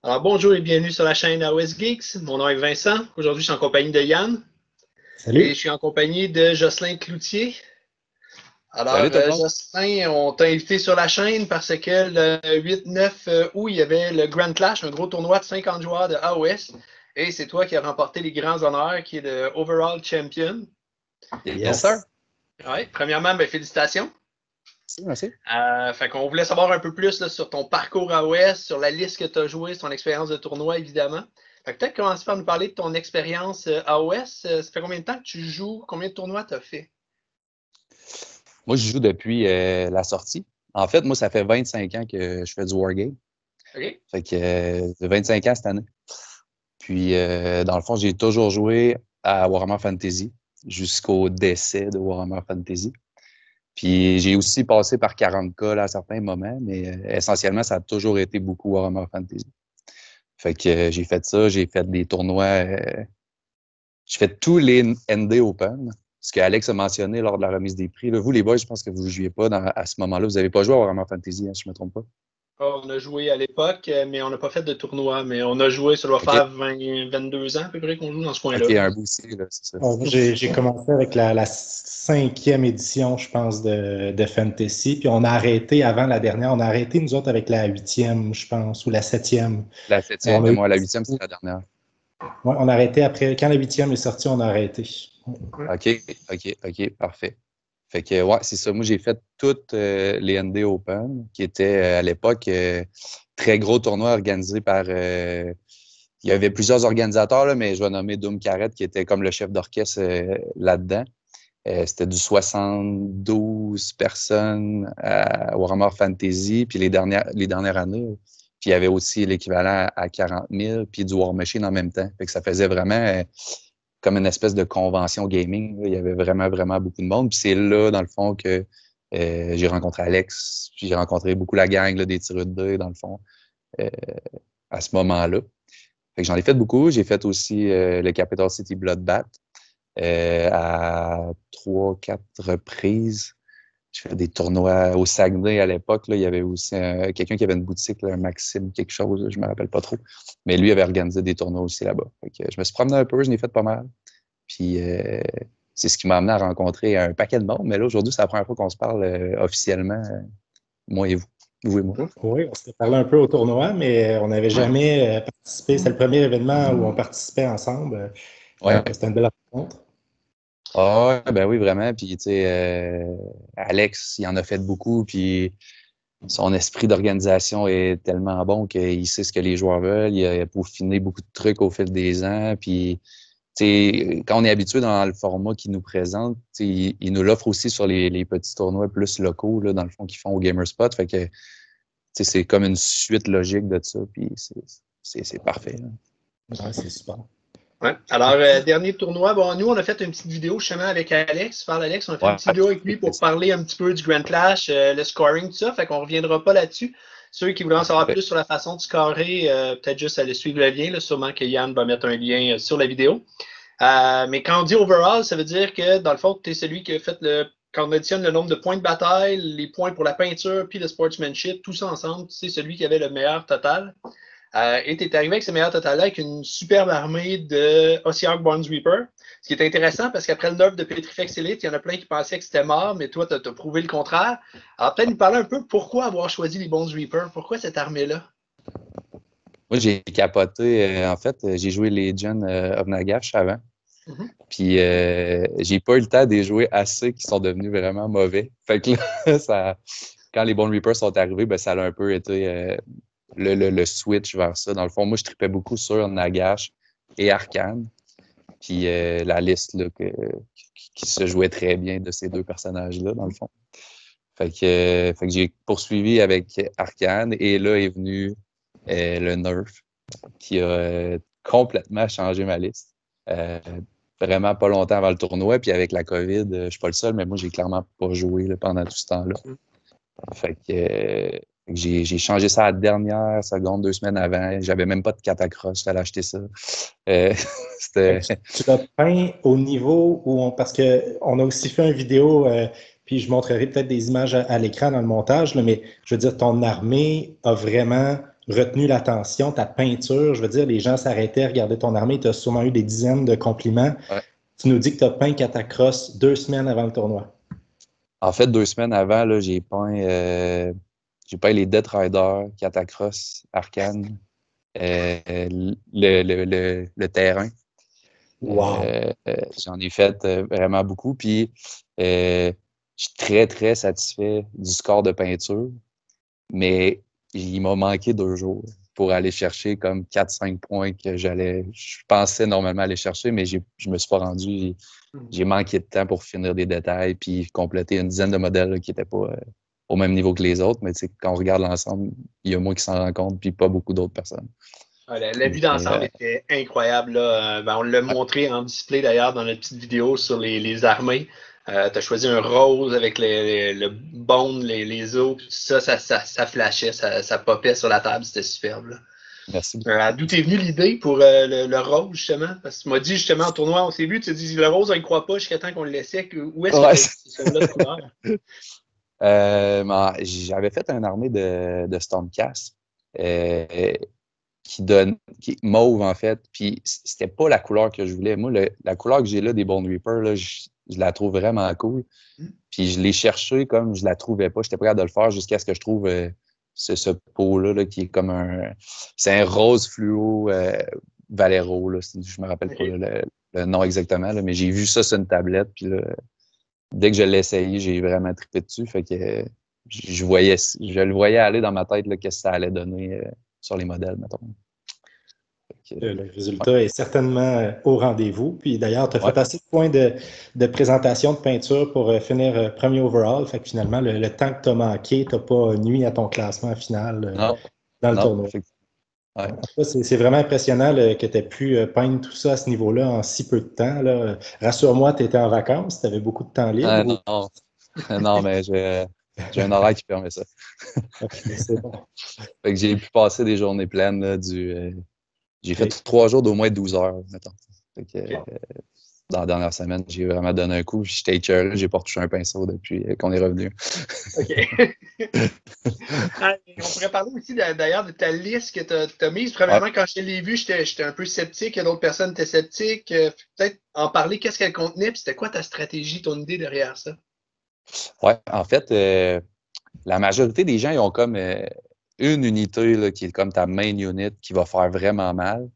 Alors bonjour et bienvenue sur la chaîne AOS Geeks. Mon nom est Vincent. Aujourd'hui, je suis en compagnie de Yann et je Salut. suis en compagnie de Jocelyn Cloutier. Alors, Salut tout le monde. Jocelyn, on t'a invité sur la chaîne parce que le 8-9 août, il y avait le Grand Clash, un gros tournoi de 50 joueurs de AOS. Et c'est toi qui as remporté les grands honneurs, qui est le Overall Champion. Yes, Yes. sir. Ouais, premièrement, félicitations. Merci. Fait qu'on voulait savoir un peu plus là, sur ton parcours AOS, sur la liste que tu as joué, ton expérience de tournoi, évidemment. Fait que peut-être commencer par nous parler de ton expérience AOS. Ça fait combien de temps que tu joues? Combien de tournois tu as fait? Moi, je joue depuis la sortie. En fait, moi, ça fait 25 ans que je fais du Wargame. OK? Fait que 25 ans cette année. Puis, dans le fond, j'ai toujours joué à Warhammer Fantasy jusqu'au décès de Warhammer Fantasy. Puis, j'ai aussi passé par 40K là, à certains moments, mais essentiellement, ça a toujours été beaucoup Warhammer Fantasy. Fait que j'ai fait ça, j'ai fait des tournois, j'ai fait tous les ND Open. Ce qu'Alex a mentionné lors de la remise des prix. Là, vous, les boys, je pense que vous ne jouiez pas à ce moment-là. Vous n'avez pas joué à Warhammer Fantasy, si je ne me trompe pas. On a joué à l'époque, mais on n'a pas fait de tournoi. Mais on a joué, ça doit OK. faire 22 ans à peu près qu'on joue dans ce coin-là. OK, un bout aussi, là, c'est ça. Moi, j'ai commencé avec la cinquième édition, je pense, de Fantasy. Puis on a arrêté avant la dernière. On a arrêté, nous autres, avec la huitième, je pense, ou la septième. La On septième, a eu- moi, la huitième, c'est la dernière. Ouais, on a arrêté après. Quand la huitième est sortie, on a arrêté. OK, parfait. Fait que, ouais, c'est ça. Moi, j'ai fait toutes les ND Open, qui étaient à l'époque très gros tournois organisés par. Il y avait plusieurs organisateurs, là, mais je vais nommer Doom Carrette, qui était comme le chef d'orchestre là-dedans. C'était du 72 personnes à Warhammer Fantasy, puis les dernières années. Puis il y avait aussi l'équivalent à 40 000, puis du War Machine en même temps. Fait que ça faisait vraiment comme une espèce de convention gaming. Là. Il y avait vraiment, vraiment beaucoup de monde. Puis c'est là, dans le fond, que j'ai rencontré Alex, puis j'ai rencontré beaucoup la gang là, des tireurs de dés, dans le fond, euh, à ce moment-là. Fait que j'en ai fait beaucoup. J'ai fait aussi le Capital City Bloodbath à 3-4 reprises. Je fais des tournois au Saguenay à l'époque. Là, il y avait aussi quelqu'un qui avait une boutique, là, un Maxime quelque chose, je me rappelle pas trop. Mais lui avait organisé des tournois aussi là-bas. Fait que, je me suis promené un peu, je n'ai fait pas mal. Puis c'est ce qui m'a amené à rencontrer un paquet de monde. Mais là, aujourd'hui, c'est la première fois qu'on se parle officiellement, moi et vous. Vous et moi. Oui, on s'était parlé un peu au tournoi, mais on n'avait jamais participé. C'est le premier événement où on participait ensemble. Ouais. C'était une belle rencontre. Ah, ben oui, vraiment. Puis, tu sais, Alex, il en a fait beaucoup. Puis, son esprit d'organisation est tellement bon qu'il sait ce que les joueurs veulent. Il a peaufiné beaucoup de trucs au fil des ans. Puis, tu sais, quand on est habitué dans le format qu'il nous présente, tu sais, il nous l'offre aussi sur les petits tournois plus locaux, là, dans le fond, qu'ils font au Gamerspot. Fait que, tu sais, c'est comme une suite logique de ça. Puis, c'est parfait. Là. Ouais, c'est super. Ouais. Alors, dernier tournoi, bon, nous, on a fait une petite vidéo justement avec Alex. Parle Alex, on a fait une petite vidéo avec lui pour parler un petit peu du Grand Clash, le scoring, tout ça. Fait qu'on ne reviendra pas là-dessus. Ceux qui voulaient en savoir plus sur la façon de scorer, peut-être juste aller suivre le lien. Là, sûrement que Yann va mettre un lien sur la vidéo. Mais quand on dit overall, ça veut dire que dans le fond, tu es celui qui a fait quand on additionne le nombre de points de bataille, les points pour la peinture, puis le sportsmanship, tout ça ensemble, c'est celui qui avait le meilleur total. Et tu es arrivé avec ce meilleur total-là avec une superbe armée de Ossiarch Bones Reaper. Ce qui est intéressant parce qu'après le nerf de Petrifex Elite, il y en a plein qui pensaient que c'était mort, mais toi, tu as prouvé le contraire. Alors, peut-être nous parler un peu pourquoi avoir choisi les Bones Reaper, pourquoi cette armée-là? Moi, j'ai capoté. En fait, j'ai joué Legion of Nagash avant. Mm-hmm. Puis, j'ai pas eu le temps de les jouer assez qui sont devenus vraiment mauvais. Fait que là, quand les Bone Reapers sont arrivés, ben, ça a un peu été le switch vers ça. Dans le fond, moi, je tripais beaucoup sur Nagash et Arcane. Puis, la liste là, qui se jouait très bien de ces deux personnages-là, dans le fond. Fait que j'ai poursuivi avec Arcane et là est venu le Nerf qui a complètement changé ma liste. Vraiment pas longtemps avant le tournoi, puis avec la COVID, je suis pas le seul, mais moi, j'ai clairement pas joué là, pendant tout ce temps-là. Fait que j'ai changé ça à la dernière seconde, 2 semaines avant. J'avais même pas de catacross, j'allais acheter ça. C'était... Tu l'as peint au niveau où parce qu'on a aussi fait une vidéo, puis je montrerai peut-être des images à l'écran dans le montage, là, mais je veux dire, ton armée a vraiment retenu l'attention, ta peinture? Je veux dire, les gens s'arrêtaient, regardaient ton armée, tu as sûrement eu des dizaines de compliments. Ouais. Tu nous dis que tu as peint Catacross 2 semaines avant le tournoi. En fait, 2 semaines avant, là, j'ai peint les Death Riders, Catacross, Arcane, le terrain. Wow! J'en ai fait vraiment beaucoup. Puis, je suis très, très satisfait du score de peinture. Mais il m'a manqué 2 jours pour aller chercher comme 4-5 points que je pensais normalement aller chercher, mais je me suis pas rendu. J'ai manqué de temps pour finir des détails puis compléter une dizaine de modèles là, qui n'étaient pas au même niveau que les autres. Mais quand on regarde l'ensemble, il y a moi qui s'en rend compte puis pas beaucoup d'autres personnes. La vue d'ensemble était incroyable. Là. On l'a montré en display d'ailleurs dans notre petite vidéo sur les armées. Tu as choisi un rose avec le bone, les os, tout ça, ça flashait, ça popait sur la table, c'était superbe. Là. Merci. D'où t'es venue l'idée pour le rose, justement? Parce que tu m'as dit justement en tournoi, on s'est vu, tu t'es dit le rose, on ne croit pas jusqu'à temps qu'on le laissait. Où est-ce que tu là de couleur? J'avais fait une armée de Stormcast qui est mauve en fait, puis c'était pas la couleur que je voulais. Moi, la couleur que j'ai là des Bone Reaper, là, je la trouve vraiment cool. Puis je l'ai cherché comme je la trouvais pas. J'étais prêt à de le faire jusqu'à ce que je trouve ce pot-là qui est comme c'est un rose fluo Valero. Là, je me rappelle pas le nom exactement, là, mais j'ai vu ça sur une tablette. Puis là, dès que je l'ai essayé, j'ai vraiment trippé dessus. Fait que je le voyais aller dans ma tête, qu'est-ce que ça allait donner sur les modèles, mettons. Le résultat est certainement au rendez-vous. Puis d'ailleurs, tu as fait assez de points de présentation de peinture pour finir premier overall. Fait que finalement, le temps que tu as manqué, tu n'as pas nuit à ton classement final dans le tournoi. Ouais. C'est vraiment impressionnant que tu aies pu peindre tout ça à ce niveau-là en si peu de temps. Là. Rassure-moi, tu étais en vacances, tu avais beaucoup de temps libre. Non, mais j'ai un horaire qui permet ça. OK, c'est bon. Fait que j'ai pu passer des journées pleines là, j'ai fait 3 jours d'au moins 12 heures, mettons. Fait que, dans la dernière semaine, j'ai vraiment donné un coup. J'étais écœuré, j'ai pas retouché un pinceau depuis qu'on est revenu. OK. On pourrait parler aussi d'ailleurs de ta liste que tu as mise. Premièrement, quand je l'ai vue, j'étais un peu sceptique. D'autres personnes étaient sceptiques. Peut-être en parler, qu'est-ce qu'elle contenait, puis c'était quoi ta stratégie, ton idée derrière ça? Ouais, en fait, la majorité des gens, ils ont comme une unité là, qui est comme ta main unit qui va faire vraiment mal.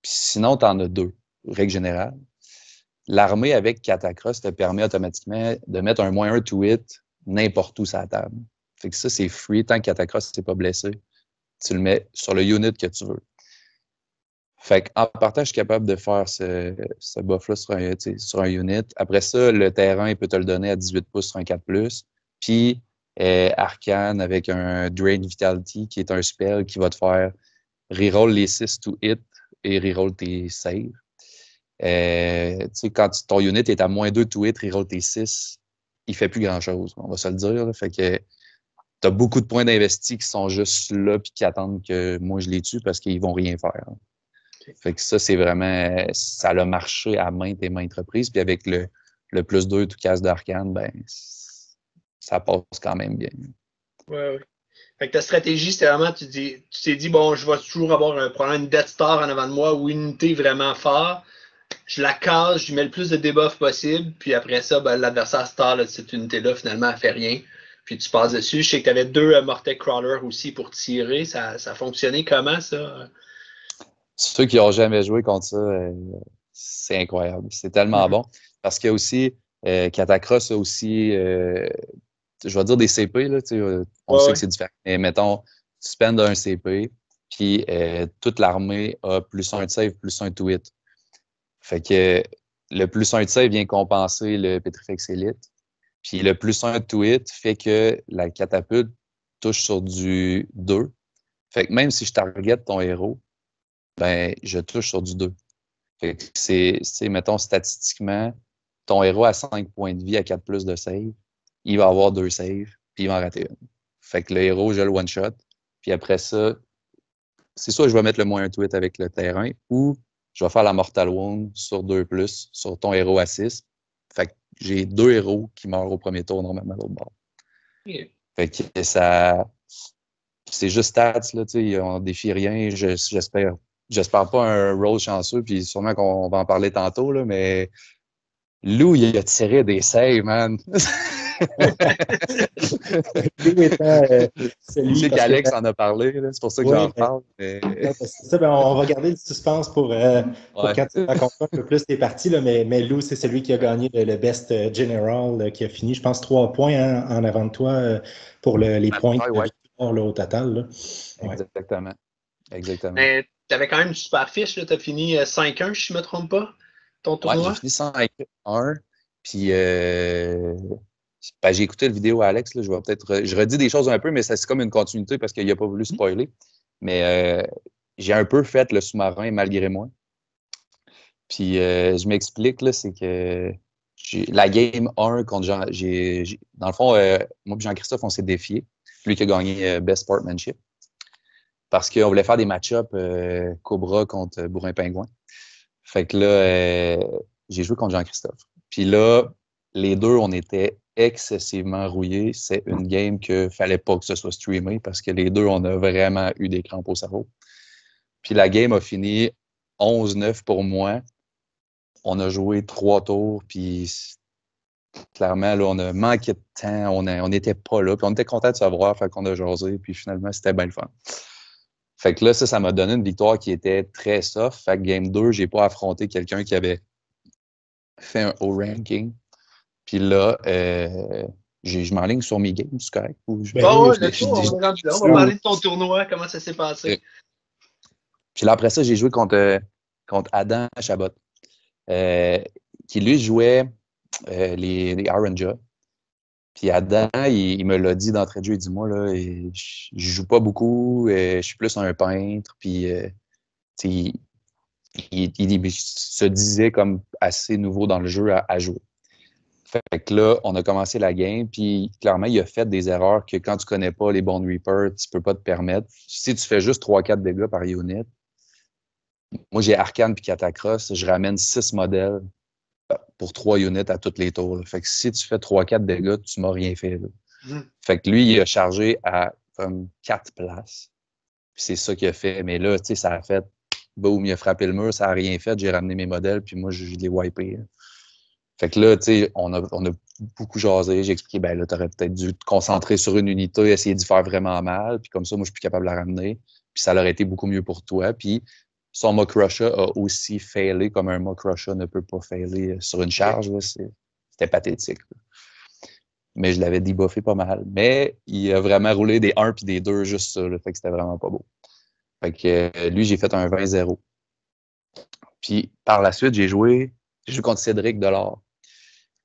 Sinon, tu en as 2, règle générale. L'armée avec Catacross te permet automatiquement de mettre un -1 to hit n'importe où sur la table. Fait que ça, c'est free. Tant que Catacross n'est pas blessé, tu le mets sur le unit que tu veux. Fait qu'en partant, je suis capable de faire ce buff-là sur un unit. Après ça, le terrain, il peut te le donner à 18 pouces sur un 4+. Puis, Arcane avec un Drain Vitality, qui est un spell qui va te faire reroll les 6 to hit et reroll tes saves. Quand ton unit est à -2 to hit, reroll tes 6, il fait plus grand-chose, on va se le dire. Là. Fait que tu as beaucoup de points d'investi qui sont juste là puis qui attendent que moi je les tue parce qu'ils vont rien faire. Hein. Okay. Fait que ça, c'est vraiment... Ça a marché à maintes et maintes reprises. Puis avec le +2 tout casse d'Arcane, ben ça passe quand même bien. Ouais. Fait que ta stratégie, c'était vraiment, tu t'es dit, bon, je vais toujours avoir probablement une Death Star en avant de moi ou une unité vraiment forte. Je la case, je lui mets le plus de debuff possible, puis après ça, ben, l'adversaire star de cette unité-là, finalement, elle fait rien. Puis tu passes dessus. Je sais que tu avais 2 Mortec Crawler aussi pour tirer. Ça fonctionnait comment, ça? Ceux qui n'ont jamais joué contre ça, c'est incroyable. C'est tellement bon. Parce qu'il y a aussi, Catacross a aussi, je vais dire des CP, là, on sait que c'est différent. Mais mettons, tu spends un CP, puis toute l'armée a +1 de save, +1 to hit. Fait que le +1 de save vient compenser le Petrifex Elite. Puis le +1 to hit fait que la catapulte touche sur du 2. Fait que même si je target ton héros, ben je touche sur du 2. Fait que c'est mettons, statistiquement, ton héros a 5 points de vie à 4+ de save, il va avoir 2 saves, puis il va en rater une. Fait que le héros, je le one-shot. Puis après ça, c'est soit je vais mettre le -1 to hit avec le terrain, ou je vais faire la Mortal Wound sur 2+, sur ton héros à 6. Fait que j'ai 2 héros qui meurent au premier tour, normalement, à l'autre bord. Yeah. Fait que ça... c'est juste stats, là, tu sais, on défie rien. J'espère pas un rôle chanceux, puis sûrement qu'on va en parler tantôt, là, mais Lou, il a tiré des saves, man. Lou étant Je celui sais parce que qu'Alex en a parlé, là, c'est pour ça que oui, j'en parle. Mais... c'est ça, on va garder le suspense pour Ouais. quand tu raconteras un peu plus tes parties, là, mais Lou, c'est celui qui a gagné le Best General, qui a fini, je pense, 3 points en avant de toi pour les points de Ouais, victoire là, au total. Là. Ouais. exactement. Exactement. Mais tu avais quand même une super fiche. Tu as fini 5-1, si je ne me trompe pas, ton Ouais, tournoi. j'ai fini 101. Puis j'ai écouté la vidéo à Alex. Là, je redis des choses un peu, mais c'est comme une continuité parce qu'il n'a pas voulu spoiler. Mais j'ai un peu fait le sous-marin malgré moi. Puis je m'explique, là, c'est que la game 1 contre Jean. Dans le fond, moi et Jean-Christophe, on s'est défiés. Lui qui a gagné Best Sportsmanship. Parce qu'on voulait faire des match-ups Cobra contre Bourrin-Pingouin. Fait que là, j'ai joué contre Jean-Christophe. Puis là, les deux, on était excessivement rouillés. C'est une game que fallait pas que ce soit streamé parce que les deux, on a vraiment eu des crampes au cerveau. Puis la game a fini 11-9 pour moi. On a joué 3 tours, puis clairement, là, on a manqué de temps. On n'était pas là. Puis on était content de se voir, fait qu'on a jasé. Puis finalement, c'était bien le fun. Fait que là, ça m'a donné une victoire qui était très soft. Fait que game 2, j'ai pas affronté quelqu'un qui avait fait un haut ranking. Puis là, je m'enligne sur mes games, c'est correct? Ben Oh, oui, ouais, let's go, on est rendu là. On va parler de ton tournoi, comment ça s'est passé. Puis là, après ça, j'ai joué contre Adam Chabot, qui lui jouait les Iron Jaw. Puis Adam, il me l'a dit d'entrée de jeu, il dit, moi, là, je joue pas beaucoup, je suis plus un peintre, puis il se disait comme assez nouveau dans le jeu à jouer. Fait que là, on a commencé la game, puis clairement, il a fait des erreurs que quand tu connais pas les Bone Reapers, tu peux pas te permettre. Si tu fais juste 3-4 dégâts par unit, moi j'ai Arcane puis Catacross, je ramène 6 modèles pour 3 units à tous les tours. Là. Fait que si tu fais 3-4 dégâts, tu m'as rien fait. Là. Fait que lui, il a chargé à comme 4 places. Puis c'est ça qu'il a fait. Mais là, tu sais, ça a fait boum, il a frappé le mur, ça n'a rien fait. J'ai ramené mes modèles, puis moi, je l'ai wipé. Là. Fait que là, tu sais, on a beaucoup jasé. J'ai expliqué, ben là, t'aurais peut-être dû te concentrer sur une unité, essayer d'y faire vraiment mal. Puis comme ça, moi, je suis plus capable de la ramener. Puis ça aurait été beaucoup mieux pour toi. Puis son Mock Russia a aussi failé comme un Mock Russia ne peut pas failer sur une charge. C'était pathétique. Là. Mais je l'avais debuffé pas mal. Mais il a vraiment roulé des 1 puis des 2 juste ça. Là, fait que c'était vraiment pas beau. Fait que lui, j'ai fait un 20-0. Puis par la suite, j'ai joué contre Cédric Delors.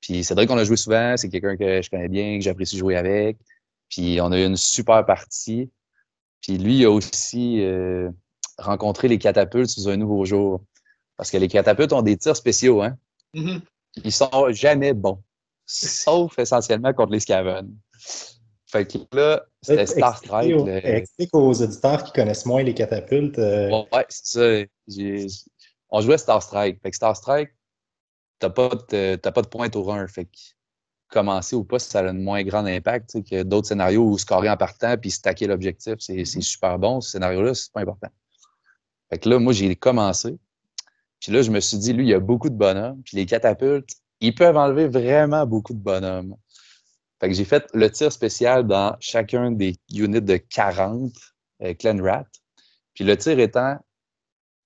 Puis Cédric, on a joué souvent. C'est quelqu'un que je connais bien, que j'apprécie jouer avec. Puis on a eu une super partie. Puis lui, il a aussi rencontré les catapultes sous un nouveau jour. Parce que les catapultes ont des tirs spéciaux, hein? Mm-hmm. Ils sont jamais bons. Sauf essentiellement contre les Scaven. Fait que là, c'était Star Strike. Explique aux auditeurs qui connaissent moins les catapultes. Ouais, c'est ça. On jouait Star Strike. Fait que Star Strike, t'as pas de pointe au run. Fait que commencer ou pas, ça a un moins grand impact que d'autres scénarios où scorer en partant puis stacker l'objectif, c'est super bon. Ce scénario-là, c'est pas important. Fait que là, moi, j'ai commencé. Puis là, je me suis dit, lui, il y a beaucoup de bonhommes. Puis les catapultes, ils peuvent enlever vraiment beaucoup de bonhommes. Fait que j'ai fait le tir spécial dans chacun des units de 40 Clan Rat. Puis le tir étant,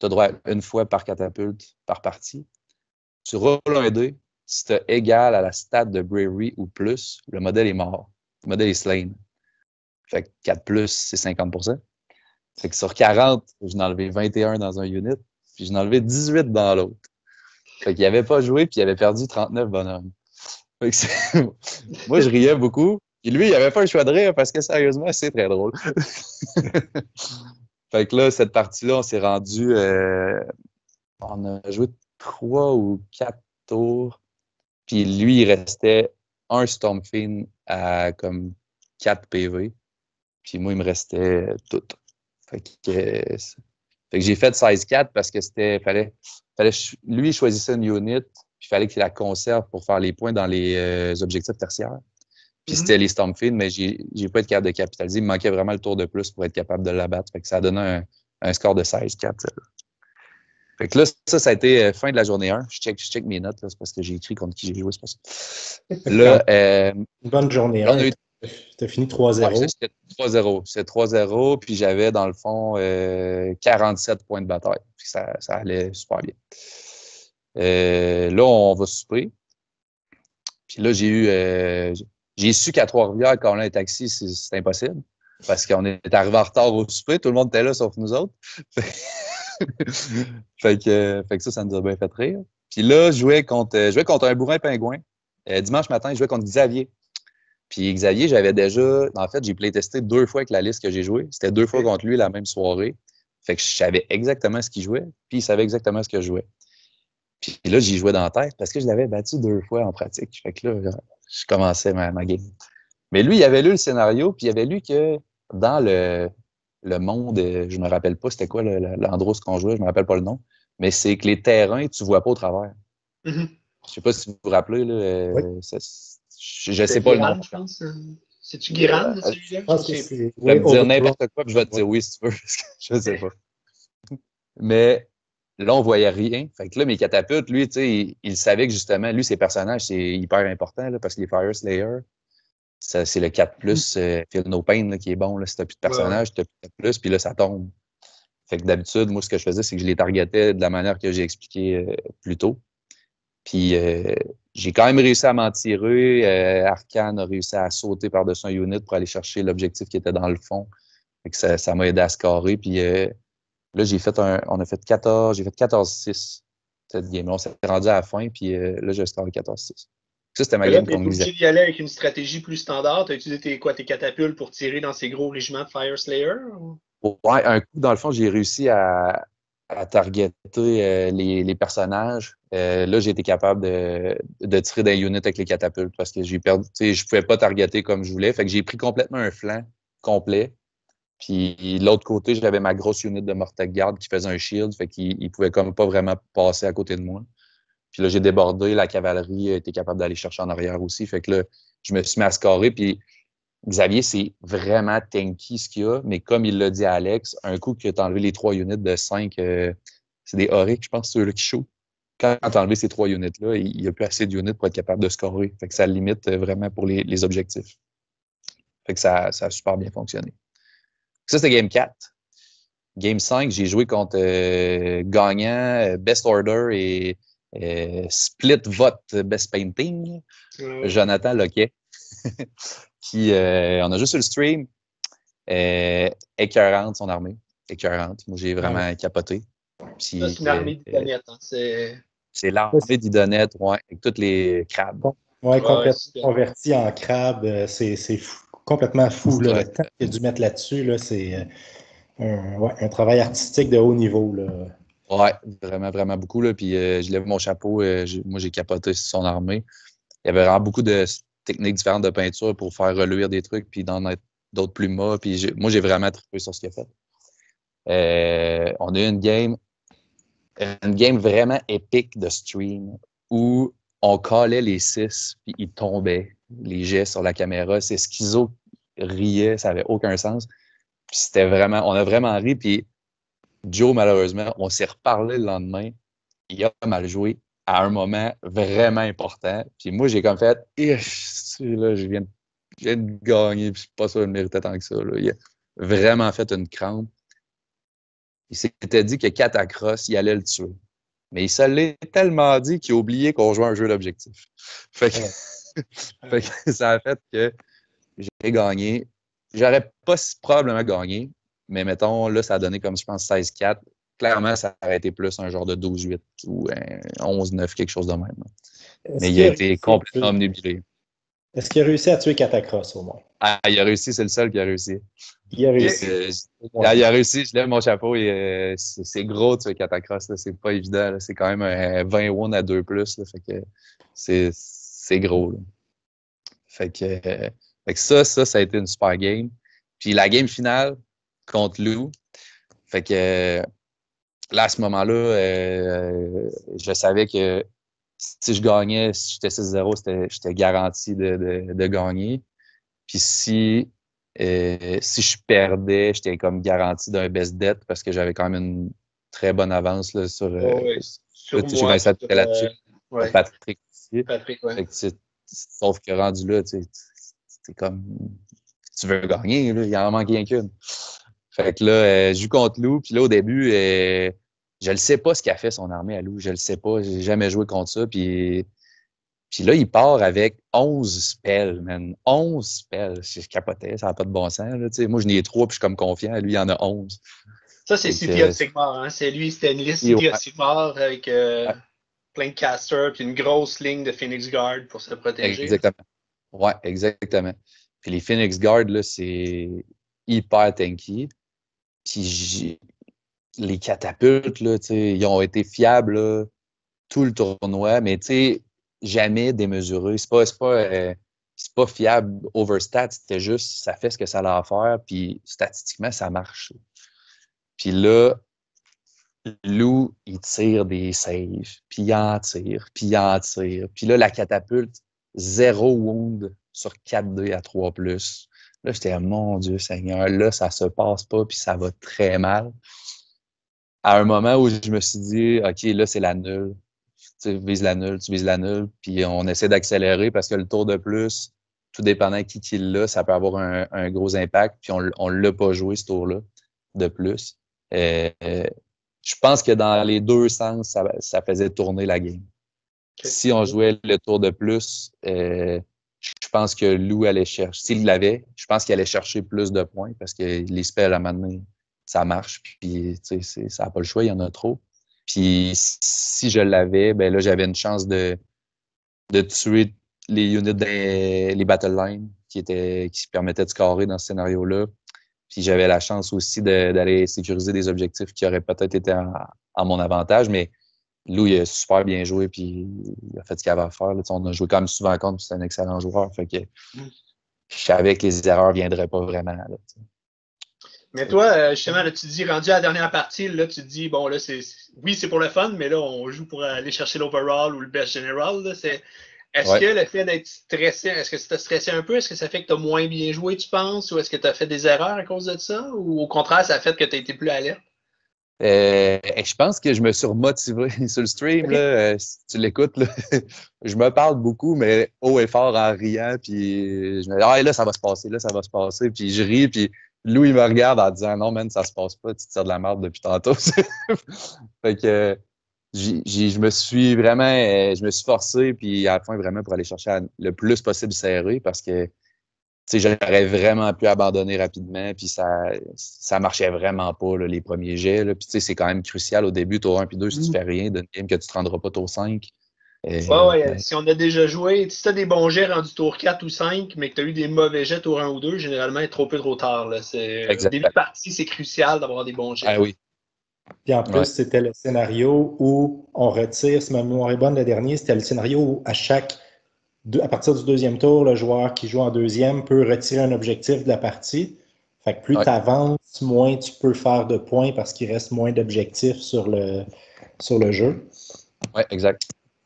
tu as droit à une fois par catapulte par partie. Tu roules un dé. Si tu égal à la stat de Bravery ou plus, le modèle est mort. Le modèle est slain. Fait que 4 plus, c'est 50%. Fait que sur 40, j'en ai enlevé 21 dans un unit, puis j'en ai enlevé 18 dans l'autre. Fait qu'il avait pas joué, puis il avait perdu 39 bonhommes. Fait que moi, je riais beaucoup. Et lui, il avait pas le choix de rire parce que sérieusement, c'est très drôle. Fait que là, cette partie-là, on s'est rendu... on a joué 3 ou 4 tours. Puis lui, il restait un Stormfiend à comme 4 PV. Puis moi, il me restait tout. Fait que j'ai fait 16-4 parce que fallait lui, il choisissait une unit, puis il fallait qu'il la conserve pour faire les points dans les objectifs tertiaires. Puis c'était les Stormfield, mais j'ai pas été capable de capitaliser. Il me manquait vraiment le tour de plus pour être capable de l'abattre. Fait que ça a donné un score de 16-4. Fait que là, ça a été fin de la journée 1. Je check mes notes, là, c'est parce que j'ai écrit contre qui j'ai joué, c'est pas ça. Là, une bonne journée 1. Tu as fini 3-0. Ouais, c'était 3-0. C'était 3-0, puis j'avais, dans le fond, 47 points de bataille. Puis ça allait super bien. Là, on va souper. Puis là, j'ai su qu'à Trois-Rivières, quand on a un taxi, c'est impossible. Parce qu'on est arrivé en retard au souper. Tout le monde était là, sauf nous autres. fait que ça nous a bien fait rire. Puis là, je jouais contre un bourrin pingouin. Dimanche matin, je jouais contre Xavier. Puis Xavier, en fait, j'ai playtesté 2 fois avec la liste que j'ai jouée. C'était 2 fois contre lui la même soirée. Fait que je savais exactement ce qu'il jouait, puis il savait exactement ce que je jouais. Puis là, j'y jouais dans la tête parce que je l'avais battu 2 fois en pratique. Fait que là, je commençais ma game. Mais lui, il avait lu le scénario, puis il avait lu que dans le monde, je me rappelle pas c'était quoi l'endroit où on jouait, je me rappelle pas le nom, mais c'est que les terrains, tu vois pas au travers. Mm-hmm. Je sais pas si vous vous rappelez, là, oui. Je sais pas Guérande, le nom. je pense. C'est-tu Guérande, celui-là? Je pense que c'est... Je vais te dire n'importe quoi, puis je vais te dire oui si tu veux, parce que je sais pas. Mais là, on voyait rien. Fait que là, mes catapultes, lui, tu sais, il savait que justement, lui, ses personnages, c'est hyper important, là, parce qu'il est Fire Slayer. C'est le 4+, Feel No Pain, là, qui est bon. Là, si t'as plus de personnages, t'as plus de 4+, puis là, ça tombe. Fait que d'habitude, moi, ce que je faisais, c'est que je les targetais de la manière que j'ai expliqué plus tôt. Puis j'ai quand même réussi à m'en tirer. Arcane a réussi à sauter par-dessus un unit pour aller chercher l'objectif qui était dans le fond. Fait que ça m'a aidé à scorer. Puis là, j'ai fait 14-6 cette game. On s'est rendu à la fin, puis là, j'ai scoré 14-6. Ça, c'était ma game contre Xavier. Tu es obligé d'y aller avec une stratégie plus standard. Tu as utilisé tes catapultes pour tirer dans ces gros régiments de Fire Slayer? Ouais, un coup, dans le fond, j'ai réussi à targeter les personnages. Là, j'ai été capable de tirer des units avec les catapultes parce que j'ai perdu. Je pouvais pas targeter comme je voulais. Fait que j'ai pris complètement un flanc complet. Puis l'autre côté, j'avais ma grosse unit de Mortec Guard qui faisait un shield. Fait qu'il pouvait comme pas vraiment passer à côté de moi. Puis là, j'ai débordé. La cavalerie était capable d'aller chercher en arrière aussi. Fait que là, je me suis mis à scorer. Puis Xavier, c'est vraiment tanky ce qu'il y a, mais comme il l'a dit à Alex, un coup que tu as enlevé les 3 units de 5, c'est des Auric, je pense, ceux-là qui show. Quand tu as enlevé ces 3 units-là, il n'y a plus assez de units pour être capable de scorer. Fait que ça limite vraiment pour les objectifs. Fait que ça a super bien fonctionné. Ça, c'était Game 4. Game 5, j'ai joué contre gagnant, Best Order et Split Vote Best Painting, Jonathan Loquet. Qui, on a juste eu le stream. Écœurante, son armée. Écœurante. Moi, j'ai vraiment capoté. Puis, ça, c'est une armée d'Idonette. C'est l'armée d'Idonette, ouais, avec toutes les crabes. Oui, complètement converti en crabe. C'est complètement fou. Là, le temps qu'il a dû mettre là-dessus, là, c'est un travail artistique de haut niveau. Là. Ouais, vraiment, vraiment beaucoup. Là. Puis, je lève mon chapeau. Moi, j'ai capoté sur son armée. Il y avait vraiment beaucoup de techniques différentes de peinture pour faire reluire des trucs, puis d'en mettre d'autres plus mâts. Puis moi, j'ai vraiment trippé sur ce qu'il a fait. On a eu une game vraiment épique de stream où on collait les 6, puis ils tombaient, les jets sur la caméra. C'est Schizo riait, ça n'avait aucun sens. Puis c'était vraiment, on a vraiment ri. Puis Joe, malheureusement, on s'est reparlé le lendemain. Il a mal joué à un moment vraiment important. Puis moi, j'ai comme fait, là, je viens de gagner, puis je suis pas sûr de le mériter tant que ça. Là. Il a vraiment fait une crampe. Il s'était dit que Catacross, il allait le tuer. Mais il se l'est tellement dit qu'il a oublié qu'on jouait un jeu d'objectif. Fait que ça a fait que j'ai gagné. J'aurais pas probablement gagné, mais mettons, là, ça a donné comme, je pense, 16-4. Clairement, ça aurait été plus un genre de 12-8 ou 11-9, quelque chose de même. Mais il a été complètement omnibilé. Est-ce qu'il a réussi à tuer Catacross au moins? Ah, il a réussi, c'est le seul qui a réussi. Il a réussi. Il a réussi, je lève mon chapeau et c'est gros tuer Catacross, là, c'est pas évident. Là, c'est quand même un 20-1 à 2+, là, fait que c'est gros. Là. Fait que ça a été une super game. Puis la game finale contre Lou, fait que là, à ce moment-là, je savais que si je gagnais, si j'étais 6-0, j'étais garanti de gagner. Puis si je perdais, j'étais comme garanti d'un best bet parce que j'avais quand même une très bonne avance là, sur, Sur sur moi, Vincent sur, là-dessus, sur ouais, Patrick aussi. Patrick, ouais. Fait que, sauf que rendu là, c'est comme tu veux gagner, là, il en manque rien qu'une. Fait que là, je joue contre Lou, puis là, au début, je ne sais pas ce qu'a fait son armée à Lou. Je le sais pas. J'ai jamais joué contre ça. Puis là, il part avec 11 spells, man. 11 spells. Je capotais, ça n'a pas de bon sens. Là, moi, je n'ai 3, puis je suis comme confiant. Lui, il y en a 11. Ça, c'est Fait City of que, Sigmar. Hein? C'est lui, c'était une liste ouais, City of Sigmar avec ouais, plein de casters puis une grosse ligne de Phoenix Guard pour se protéger. exactement. Ouais, exactement. Puis les Phoenix Guard, là, c'est hyper tanky. Puis les catapultes, là, ils ont été fiables là, tout le tournoi, mais jamais démesuré. C'est pas fiable overstat, c'était juste ça fait ce que ça a à faire, puis statistiquement, ça marche. Puis là, Lou, il tire des saves, puis il en tire, puis il en tire. Puis là, la catapulte, 0 wound sur 4D à 3+. Là, j'étais, mon Dieu Seigneur, là, ça se passe pas, puis ça va très mal. À un moment où je me suis dit, OK, là, c'est la nulle. Tu vises la nulle, tu vises la nulle, puis on essaie d'accélérer parce que le tour de plus, tout dépendant qui l'a, ça peut avoir un gros impact, puis on l'a pas joué ce tour-là de plus. Je pense que dans les deux sens, ça faisait tourner la game. Okay. Si on jouait le tour de plus, je pense que Lou allait chercher. S'il l'avait, je pense qu'il allait chercher plus de points parce que les spells, à un moment donné, ça marche. Puis, ça n'a pas le choix, il y en a trop. Puis, si je l'avais, ben là, j'avais une chance de tuer les units les battle lines qui permettaient de scorer dans ce scénario-là. Puis, j'avais la chance aussi d'aller sécuriser des objectifs qui auraient peut-être été en mon avantage. Mais Lou, il a super bien joué, puis il a fait ce qu'il avait à faire. Là. On a joué quand même souvent contre, puis c'est un excellent joueur. Fait que je savais que les erreurs ne viendraient pas vraiment. Là, mais toi, justement, là, tu dis, rendu à la dernière partie, là, tu te dis, bon, là, oui, c'est pour le fun, mais là, on joue pour aller chercher l'overall ou le best general. Là, est-ce que le fait d'être stressé, est-ce que ça t'a stressé un peu? Est-ce que ça fait que tu as moins bien joué, tu penses? Ou est-ce que tu as fait des erreurs à cause de ça? Ou au contraire, ça a fait que tu as été plus alerte? Je pense que je me suis remotivé sur le stream. Là, si tu l'écoutes, là, je me parle beaucoup, mais haut et fort en riant. Puis je me dis, ah, là, ça va se passer, là, ça va se passer. Puis je ris, puis Lou, il me regarde en disant, non, man, ça se passe pas, tu te tires de la merde depuis tantôt. Fait que je me suis vraiment, je me suis forcé, puis à la fin, vraiment, pour aller chercher le plus possible serré parce que j'aurais vraiment pu abandonner rapidement, puis ça marchait vraiment pas, là, les premiers jets. Là. Puis c'est quand même crucial au début, tour 1 puis 2, si tu fais rien d'une game que tu te rendras pas tour 5. Ouais, si on a déjà joué, si tu as des bons jets rendus tour 4 ou 5, mais que tu as eu des mauvais jets tour 1 ou 2, généralement, il est trop peu trop tard. Là. Au début de partie, c'est crucial d'avoir des bons jets. Ah oui. Puis en plus, c'était le scénario où on retire, si ma mémoire est bonne, le dernier, c'était le scénario où à partir du deuxième tour, le joueur qui joue en deuxième peut retirer un objectif de la partie. Fait que plus tu avances, moins tu peux faire de points parce qu'il reste moins d'objectifs sur le jeu. Oui, exact.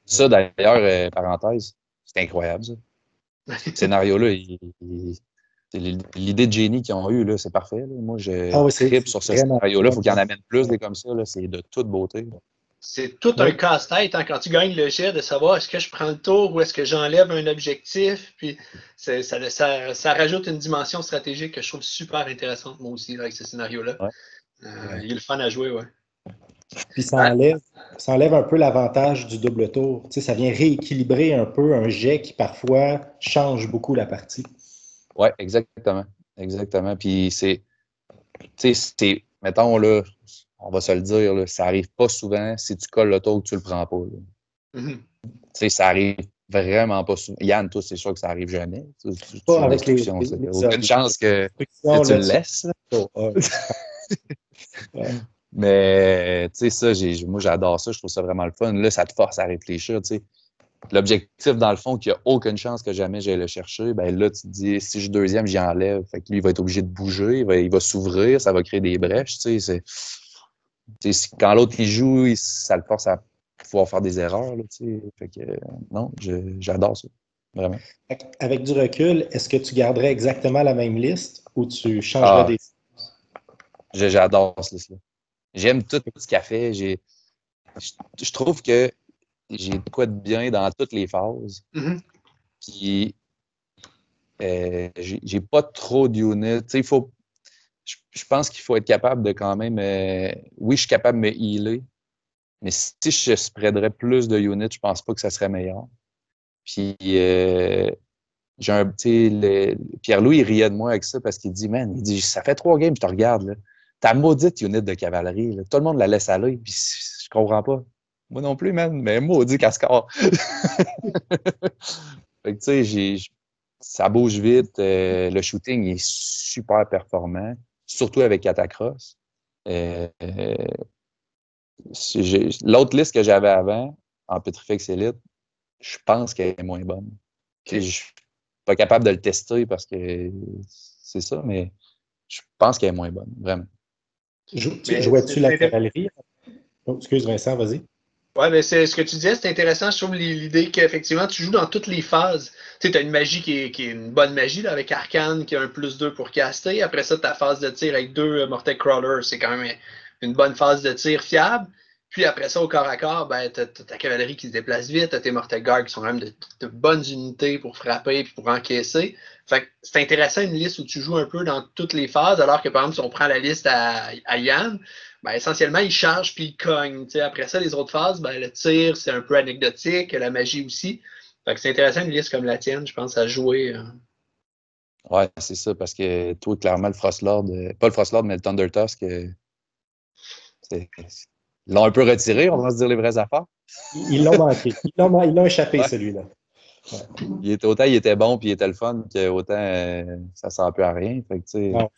Ça, d'ailleurs, parenthèse, c'est incroyable, ça. Ce scénario-là, l'idée de génie qu'ils ont eue, c'est parfait. Là. Moi, je tripe sur ce scénario-là. Il faut qu'il y en amène plus des comme ça. C'est de toute beauté. Là. C'est tout un casse-tête hein, quand tu gagnes le jet de savoir est-ce que je prends le tour ou est-ce que j'enlève un objectif. Puis ça rajoute une dimension stratégique que je trouve super intéressante, moi aussi, là, avec ce scénario-là. Ouais. Il est le fun à jouer, ouais. Puis ça enlève un peu l'avantage du double tour. Tu sais, ça vient rééquilibrer un peu un jet qui parfois change beaucoup la partie. Oui, exactement. Exactement. Puis mettons, là, on va se le dire, là, ça arrive pas souvent si tu colles le tour que tu le prends pas. Ça arrive vraiment pas souvent. Yann, toi, c'est sûr que ça arrive jamais. Pas avec les aucune chance que tu le laisses. Mais, tu sais, ça, moi, j'adore ça. Je trouve ça vraiment le fun. Là, ça te force à réfléchir, tu sais. L'objectif, dans le fond, qu'il n'y a aucune chance que jamais j'aille le chercher, ben là, tu te dis, si je suis deuxième, j'y enlève. Fait que lui, il va être obligé de bouger, il va s'ouvrir, ça va créer des brèches, tu sais. Quand l'autre, il joue, ça le force à pouvoir faire des erreurs, là, tu sais. Fait que, non, j'adore ça. Vraiment. Avec du recul, est-ce que tu garderais exactement la même liste ou tu changerais des... J'adore cette liste-là. J'aime tout ce qu'elle fait. Je trouve que j'ai de quoi de bien dans toutes les phases. Mm-hmm. Puis, j'ai pas trop d'units. Tu sais, je pense qu'il faut être capable de quand même... oui, je suis capable de me healer, mais si je spreaderais plus de units, je pense pas que ça serait meilleur. Puis, j'ai un petit... Pierre-Louis, il riait de moi avec ça parce qu'il dit, man, il dit, ça fait 3 games, je te regarde, là. Ta maudite unit de cavalerie, là. Tout le monde la laisse aller, puis je comprends pas. Moi non plus, man, mais maudit cascard. Fait que, tu sais, ça bouge vite. Le shooting est super performant, surtout avec Catacross. L'autre liste que j'avais avant, en Petrifex Elite, je pense qu'elle est moins bonne. Okay. Je suis pas capable de le tester parce que c'est ça, mais je pense qu'elle est moins bonne, vraiment. Jouais-tu la cavalerie? Oh, excuse Vincent, vas-y. Ouais, mais c'est ce que tu disais, c'est intéressant. Je trouve l'idée qu'effectivement, tu joues dans toutes les phases. Tu sais, tu as une magie qui est une bonne magie, là, avec Arcane qui a un +2 pour caster. Après ça, ta phase de tir avec 2 Mortal Crawlers, c'est quand même une bonne phase de tir fiable. Puis après ça, au corps à corps, ben, t'as ta cavalerie qui se déplace vite, t'as tes Mortal Guard qui sont quand même de bonnes unités pour frapper et pour encaisser. Fait que c'est intéressant une liste où tu joues un peu dans toutes les phases, alors que par exemple, si on prend la liste à Yann, ben, essentiellement, il charge puis il cogne. T'sais. Après ça, les autres phases, ben, le tir, c'est un peu anecdotique, la magie aussi. Fait que c'est intéressant une liste comme la tienne, je pense, à jouer. Ouais, c'est ça, parce que toi, clairement, le Frostlord, pas le Frostlord, mais le Thunder Tusk, ils l'ont un peu retiré, on va se dire les vraies affaires. Ils l'ont manqué. Ils l'ont échappé, ouais. Celui-là. Ouais. Autant il était bon puis il était le fun qu'autant ça sert plus à rien. Fait que, ouais.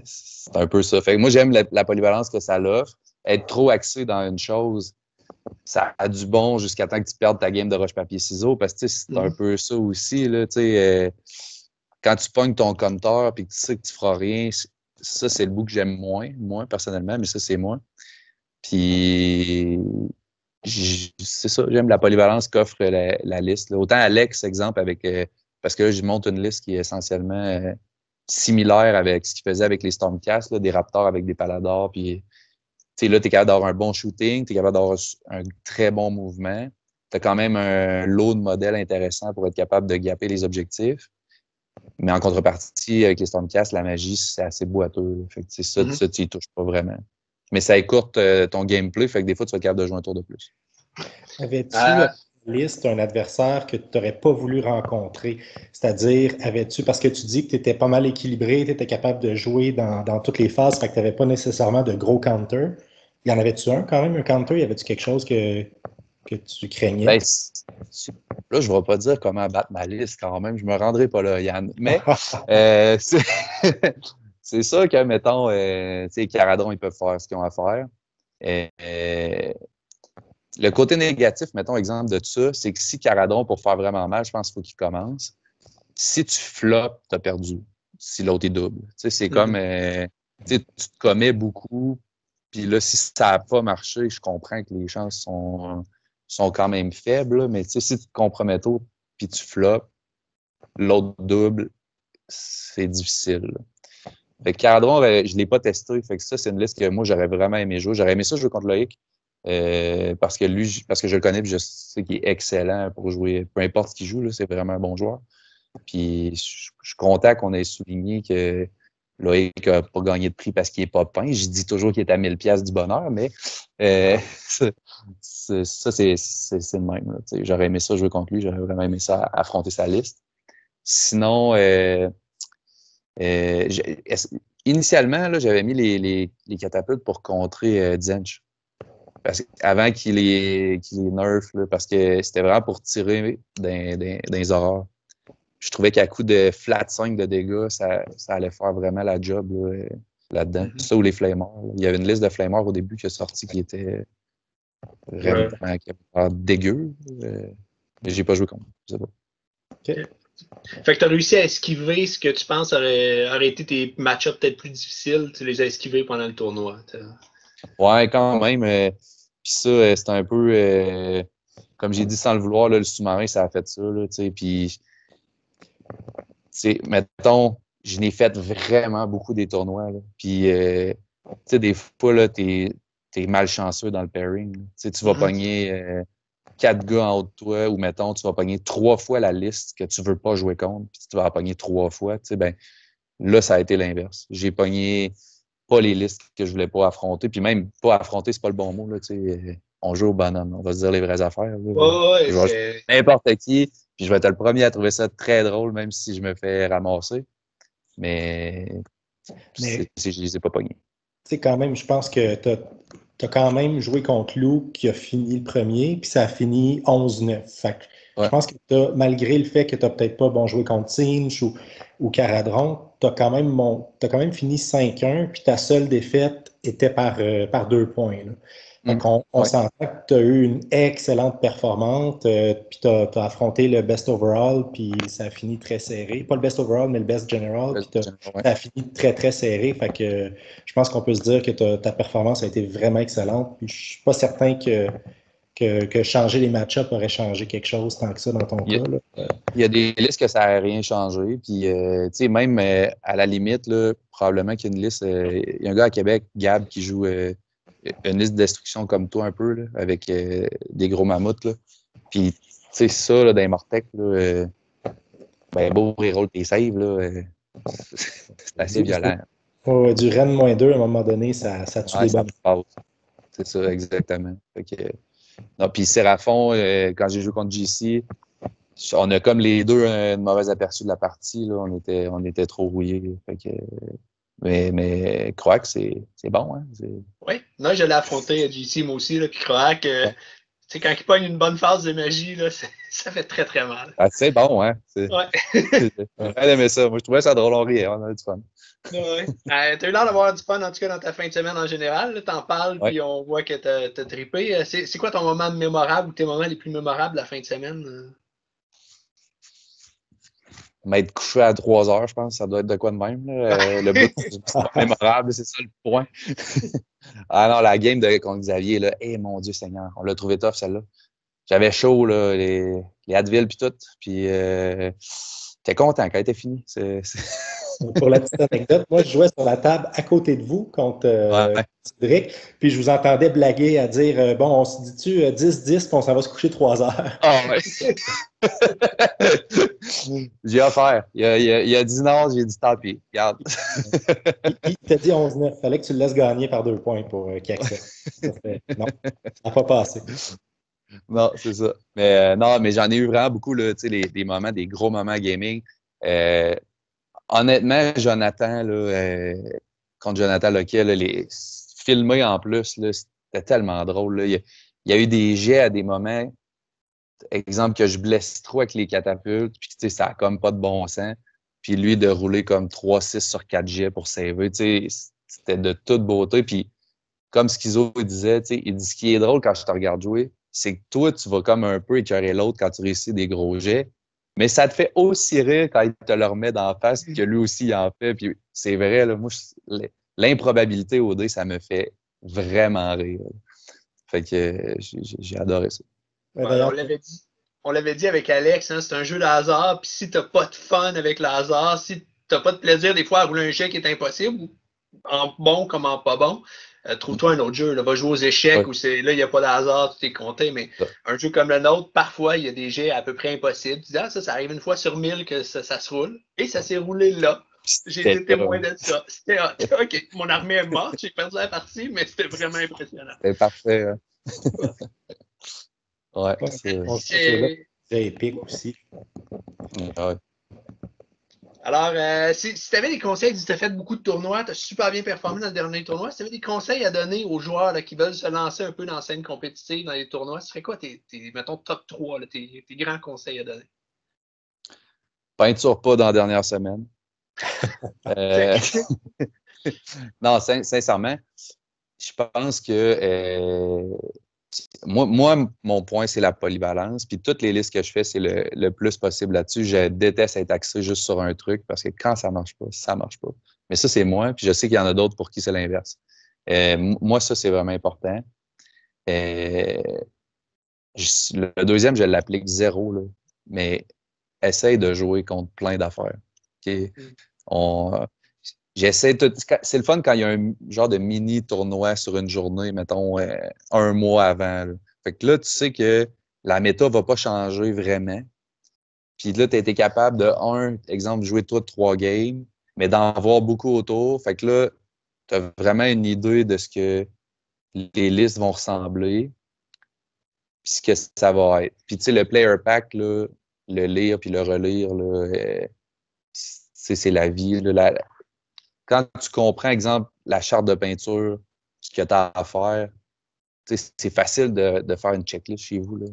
C'est un peu ça. Fait que moi, j'aime la polyvalence que ça l'offre. Être trop axé dans une chose, ça a du bon jusqu'à temps que tu perdes ta game de roche-papier-ciseaux parce que c'est un peu ça aussi. Là, quand tu pognes ton compteur et que tu sais que tu feras rien, ça, c'est le bout que j'aime moins personnellement, mais ça, c'est moi. Puis, c'est ça, j'aime la polyvalence qu'offre la liste. Là. Autant Alex, exemple, parce que là, je monte une liste qui est essentiellement similaire avec ce qu'il faisait avec les Stormcast, là, des Raptors avec des Paladors. Puis, là, tu es capable d'avoir un bon shooting, tu es capable d'avoir un très bon mouvement. Tu as quand même un lot de modèles intéressants pour être capable de gapper les objectifs. Mais en contrepartie, avec les Stormcast, la magie, c'est assez boiteux. Fait que, ça, tu y touches pas vraiment. Mais ça écourte ton gameplay, fait que des fois, tu vas être capable de jouer un tour de plus. Avais-tu à la liste un adversaire que tu n'aurais pas voulu rencontrer? C'est-à-dire, parce que tu dis que tu étais pas mal équilibré, tu étais capable de jouer dans toutes les phases, fait que tu n'avais pas nécessairement de gros counter. Y en avait-tu un quand même, un counter? Y avait-tu quelque chose que tu craignais? Ben, là, je ne vais pas dire comment battre ma liste quand même. Je ne me rendrai pas là, Yann. Mais c'est sûr que, mettons, Caradron, ils peuvent faire ce qu'ils ont à faire. Le côté négatif, mettons, exemple de ça, c'est que si Caradron, pour faire vraiment mal, je pense qu'il faut qu'il commence. Si tu flops, tu as perdu. Si l'autre est double. C'est comme, tu te commets beaucoup. Puis là, si ça n'a pas marché, je comprends que les chances sont quand même faibles. Mais si tu te compromets tôt puis tu flops, l'autre double, c'est difficile. Fait que Caradron, je ne l'ai pas testé. Fait que ça, c'est une liste que moi, j'aurais vraiment aimé jouer. J'aurais aimé ça jouer contre Loïc. Parce que je le connais et je sais qu'il est excellent pour jouer. Peu importe ce qu'il joue, là, c'est vraiment un bon joueur. Puis je suis content qu'on ait souligné que Loïc n'a pas gagné de prix parce qu'il n'est pas peint. Je dis toujours qu'il est à 1000$ du bonheur, mais ça, c'est le même. Là, j'aurais aimé ça jouer contre lui. J'aurais vraiment aimé ça affronter sa liste. Sinon, initialement, là, j'avais mis les catapultes pour contrer Zench. Avant qu'il les nerf, là, parce que c'était vraiment pour tirer dans les horreurs. Je trouvais qu'à coup de flat 5 de dégâts, ça allait faire vraiment la job là-dedans. Ça ou les flameurs. Il y avait une liste de flameurs au début qui est sortie qui était vraiment dégueu. Mais j'ai pas joué contre. Je sais pas. Okay. Fait que tu as réussi à esquiver ce que tu penses aurait été tes match-ups peut-être plus difficiles. Tu les as esquivés pendant le tournoi. Ouais, quand même. Puis ça, c'est un peu... comme j'ai dit sans le vouloir, là, le sous-marin, ça a fait ça. Là, puis, mettons, je n'ai fait vraiment beaucoup des tournois. Là, puis, des fois, là, t'es malchanceux dans le pairing. Tu vas pogner 4 gars en haut de toi, ou mettons, tu vas pogner 3 fois la liste que tu veux pas jouer contre, puis tu vas en pogner 3 fois. Ben, là, ça a été l'inverse. J'ai pogné pas les listes que je voulais pas affronter, puis même pas affronter, c'est pas le bon mot. Là, on joue au bonhomme, on va se dire les vraies affaires. Là. Je vais jouer n'importe qui, puis je vais être le premier à trouver ça très drôle, même si je me fais ramasser. Mais je les ai pas pognés. Tu sais, quand même, je pense que tu as quand même joué contre Lou qui a fini le premier, puis ça a fini 11-9. Fait que je pense que malgré le fait que tu n'as peut-être pas joué contre Sinch ou Caradron, tu as quand même fini 5-1, puis ta seule défaite était par 2 points. Là. Donc, on s'entend que tu as eu une excellente performance, puis tu as affronté le best overall, puis ça a fini très serré. Pas le best overall, mais le best general, puis ça a fini très, très serré. Fait que je pense qu'on peut se dire que ta performance a été vraiment excellente. Puis je suis pas certain que changer les match-ups aurait changé quelque chose tant que ça dans ton cas. Là. Il y a des listes que ça n'a rien changé. Puis, tu sais, même à la limite, là, probablement qu'il y a une liste. Il y a un gars à Québec, Gab, qui joue une liste de destruction comme toi un peu, là, avec des gros mammouths. Là. Puis, tu sais, ça, là, dans les Mortec, ben, beau reroll tes saves, là, c'est assez violent. Du Rennes -2, à un moment donné, ça tue des bonnes. C'est ça, exactement. Fait que, non, puis Sérafon, quand j'ai joué contre JC, on a comme les deux une mauvaise aperçu de la partie. Là. On était trop rouillés. Fait que, mais Croac, c'est bon. Hein? Oui, non, je l'ai affronté à JC, moi aussi. Là, puis Croac, quand il pogne une bonne phase de magie, là, ça fait très, très mal. Ah, c'est bon, hein? J'ai aimé ça. Moi, je trouvais ça drôle, on riait, on a du fun. Ouais. T'as eu l'air d'avoir du fun, en tout cas, dans ta fin de semaine en général. T'en parles, puis on voit que t'as trippé. C'est quoi ton moment mémorable ou tes moments les plus mémorables la fin de semaine? M'être couché à 3 heures, je pense, ça doit être de quoi de même. Là. Le bout, c'est pas mémorable, c'est ça le point. Ah non, la game contre Xavier, là, mon Dieu Seigneur, on l'a trouvé tough, celle-là. J'avais chaud, là, les Advil puis tout. Puis, j'étais content quand elle était finie. Pour la petite anecdote, moi, je jouais sur la table à côté de vous contre Cédric, puis je vous entendais blaguer à dire bon, on se dit-tu 10-10, puis on s'en va se coucher 3 heures. Ah ouais. J'ai offert. Il a dit non, j'ai dit tant pis. Regarde. Il t'a dit 11-9. Fallait que tu le laisses gagner par 2 points pour qu'il accepte. Non, ça n'a pas passé. Non, c'est ça. Mais non, mais j'en ai eu vraiment beaucoup, là, des moments, des gros moments gaming. Honnêtement, Jonathan, là, contre Jonathan Loquet, là, filmé en plus, là, c'était tellement drôle. Là. Il y a eu des jets à des moments, exemple que je blesse trop avec les catapultes, puis ça n'a comme pas de bon sens. Puis lui, de rouler comme 3-6 sur 4 jets pour saver, c'était de toute beauté. Puis comme Schizo disait, il dit ce qui est drôle quand je te regarde jouer, c'est que toi, tu vas comme un peu écœurer l'autre quand tu réussis des gros jets. Mais ça te fait aussi rire quand il te le remet d'en face que lui aussi il en fait. Puis c'est vrai, là, moi, l'improbabilité au dé, ça me fait vraiment rire. Fait que j'ai adoré ça. On l'avait dit avec Alex, hein, c'est un jeu de hasard. Puis si t'as pas de fun avec le hasard, si t'as pas de plaisir des fois à rouler un jet qui est impossible, en bon comme en pas bon, trouve-toi un autre jeu. Là, va jouer aux échecs où là, il n'y a pas de hasard, tout est compté, mais un jeu comme le nôtre, parfois, il y a des jets à peu près impossibles. Tu dis, ça arrive une fois sur 1000 que ça se roule. Et ça s'est roulé là. J'ai été témoin de ça. C'était OK, mon armée est morte, j'ai perdu la partie, mais c'était vraiment impressionnant. C'est parfait. Hein? C'est épique aussi. Ouais. Alors, si tu avais des conseils, tu as fait beaucoup de tournois, tu as super bien performé dans le dernier tournoi. Si tu avais des conseils à donner aux joueurs là, qui veulent se lancer un peu dans la scène compétitive, dans les tournois, ce serait quoi mettons, top 3, là, tes grands conseils à donner? Peinture pas dans la dernière semaine. Non, sincèrement, je pense que moi, mon point, c'est la polyvalence. Puis toutes les listes que je fais, c'est le plus possible là-dessus. Je déteste être axé juste sur un truc parce que quand ça marche pas, ça marche pas. Mais ça, c'est moi. Puis je sais qu'il y en a d'autres pour qui c'est l'inverse. Moi, ça, c'est vraiment important. Le deuxième, je l'applique 0, là. Mais essaye de jouer contre plein d'affaires. OK? J'essaie tout. C'est le fun quand il y a un genre de mini tournoi sur une journée, mettons, un mois avant, là. Fait que là, tu sais que la méta va pas changer vraiment. Puis là, tu as été capable de, exemple, jouer toi 3 games, mais d'en voir beaucoup autour. Fait que là, tu as vraiment une idée de ce que les listes vont ressembler, puis ce que ça va être. Puis tu sais, le player pack, là, le lire puis le relire, là, c'est la vie. Là, quand tu comprends, exemple, la charte de peinture, ce que tu as à faire, c'est facile de faire une checklist chez vous. Là,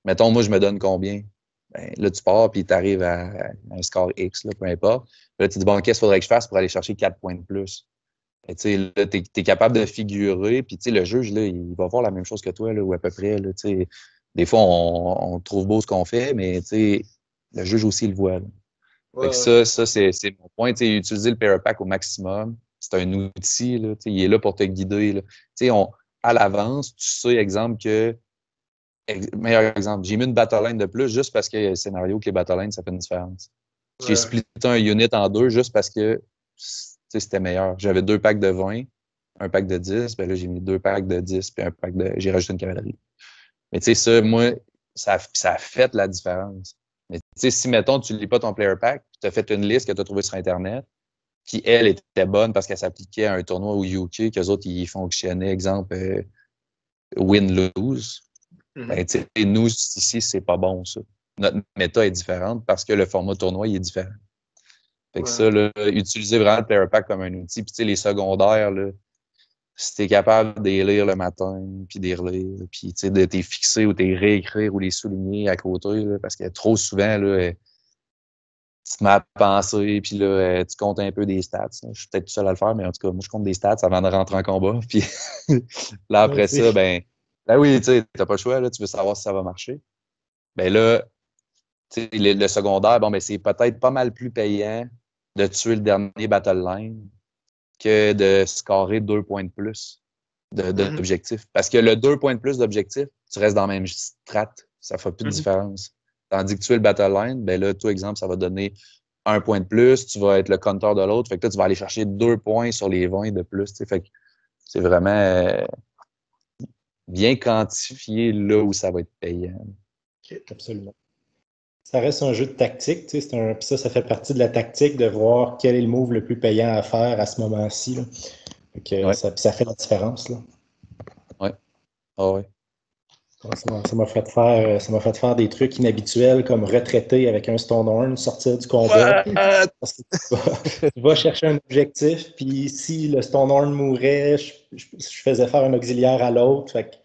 mettons, moi, je me donne combien? Ben, là, tu pars, puis tu arrives à un score X, là, peu importe. Là, tu dis, bon, qu'est-ce qu'il faudrait que je fasse pour aller chercher 4 points de plus? Et, là, tu es capable de figurer, puis le juge, là, il va voir la même chose que toi, là, ou à peu près. Là, des fois, on trouve beau ce qu'on fait, mais le juge aussi le voit. Là. Fait que ça c'est mon point. Utiliser le Pair Pack au maximum. C'est un outil, là, il est là pour te guider. Là. À l'avance, tu sais, exemple, meilleur exemple, j'ai mis une battleline de plus juste parce qu'il y a le scénario que les battlelines, ça fait une différence. J'ai splitté un unit en 2 juste parce que c'était meilleur. J'avais 2 packs de 20, un pack de 10, ben là, j'ai mis 2 packs de 10, puis un pack de. J'ai rajouté une cavalerie. Mais tu sais, ça, moi, ça a fait la différence. Mais tu sais, si, mettons, tu ne lis pas ton player pack, tu as fait une liste que tu as trouvée sur Internet, qui, elle, était bonne parce qu'elle s'appliquait à un tournoi au UK, qu'eux autres, ils fonctionnaient, exemple, win-lose. Ben, tu sais, nous, ici, c'est pas bon, ça. Notre méta est différente parce que le format tournoi, il est différent. Fait que ça, là, utiliser vraiment le player pack comme un outil. Puis, tu sais, les secondaires, là, si t'es capable de les lire le matin, puis de les relire, puis, tu sais, de t'es fixer ou t'es réécrire ou les souligner à côté, là, parce que trop souvent, là, tu te mets à penser, puis là, tu comptes un peu des stats. Je suis peut-être tout seul à le faire, mais en tout cas, moi, je compte des stats avant de rentrer en combat. Puis là, après ça, ben oui, tu sais, t'as pas le choix, là, tu veux savoir si ça va marcher. Ben là, tu sais, le secondaire, bon, ben c'est peut-être pas mal plus payant de tuer le dernier battle line que de scorer 2 points de plus d'objectif. Parce que le 2 points de plus d'objectif, tu restes dans la même strat. Ça fait plus de différence. Tandis que tu es le battle line, ben là, toi, exemple, ça va donner 1 point de plus, tu vas être le compteur de l'autre. Fait que là, tu vas aller chercher 2 points sur les 20 de plus. T'sais. Fait que c'est vraiment bien quantifié là où ça va être payant. Absolument. Ça reste un jeu de tactique, tu sais, ça fait partie de la tactique de voir quel est le move le plus payant à faire à ce moment-ci. Ça fait la différence. Là. Ouais. Ah ouais. Ça m'a fait faire des trucs inhabituels comme retraiter avec un Stonehorn, sortir du combat. Parce que tu vas chercher un objectif, puis si le Stonehorn mourait, je faisais faire un auxiliaire à l'autre. Fait que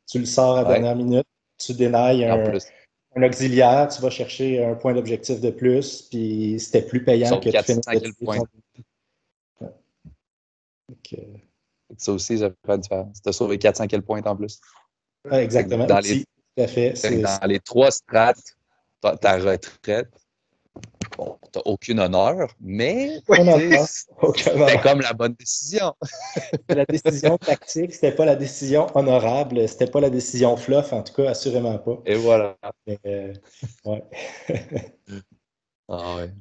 tu le sors à la dernière minute, tu dénailles un auxiliaire, tu vas chercher un point d'objectif de plus, puis c'était plus payant que tu finisses de points. Ça aussi, ça fait la différence. Tu as sauvé 400 quelques points en plus. Exactement. Dans les 3 strates, ta retraite, bon, tu n'as aucun honneur, mais c'était comme la bonne décision. La décision tactique, c'était pas la décision honorable, c'était pas la décision fluff, en tout cas, assurément pas. Et voilà. Mais, ouais. Ah ouais.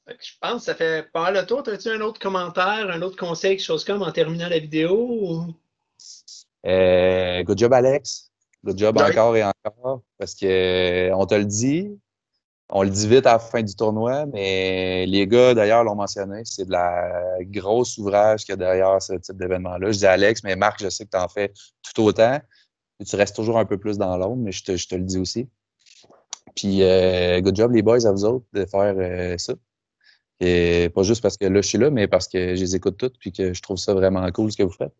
Je pense que ça fait pas mal le tour. As-tu un autre commentaire, un autre conseil, quelque chose comme en terminant la vidéo? Ou... Good job, Alex. Good job encore et encore. Parce que on te le dit, on le dit vite à la fin du tournoi, mais les gars, d'ailleurs, l'ont mentionné, c'est de la grosse ouvrage qu'il y a derrière ce type d'événement-là. Je dis Alex, mais Marc, je sais que tu en fais tout autant. Tu restes toujours un peu plus dans l'ombre, mais je te le dis aussi. Puis, good job, les boys, à vous autres, de faire ça. Et pas juste parce que là, je suis là, mais parce que je les écoute toutes puis que je trouve ça vraiment cool ce que vous faites.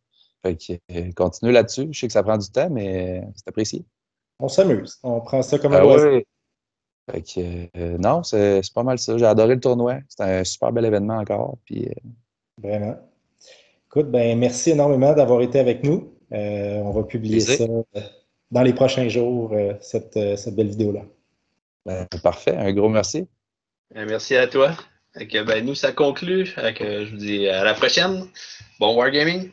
Fait que continuez là-dessus. Je sais que ça prend du temps, mais c'est apprécié. On s'amuse. On prend ça comme un loisir. Oui. Fait que non, c'est pas mal ça. J'ai adoré le tournoi. C'était un super bel événement encore. Puis, Vraiment. Écoute, merci énormément d'avoir été avec nous. On va publier ça dans les prochains jours, cette belle vidéo-là. Parfait. Un gros merci. Merci à toi. Nous, ça conclut. Je vous dis à la prochaine. Bon Wargaming.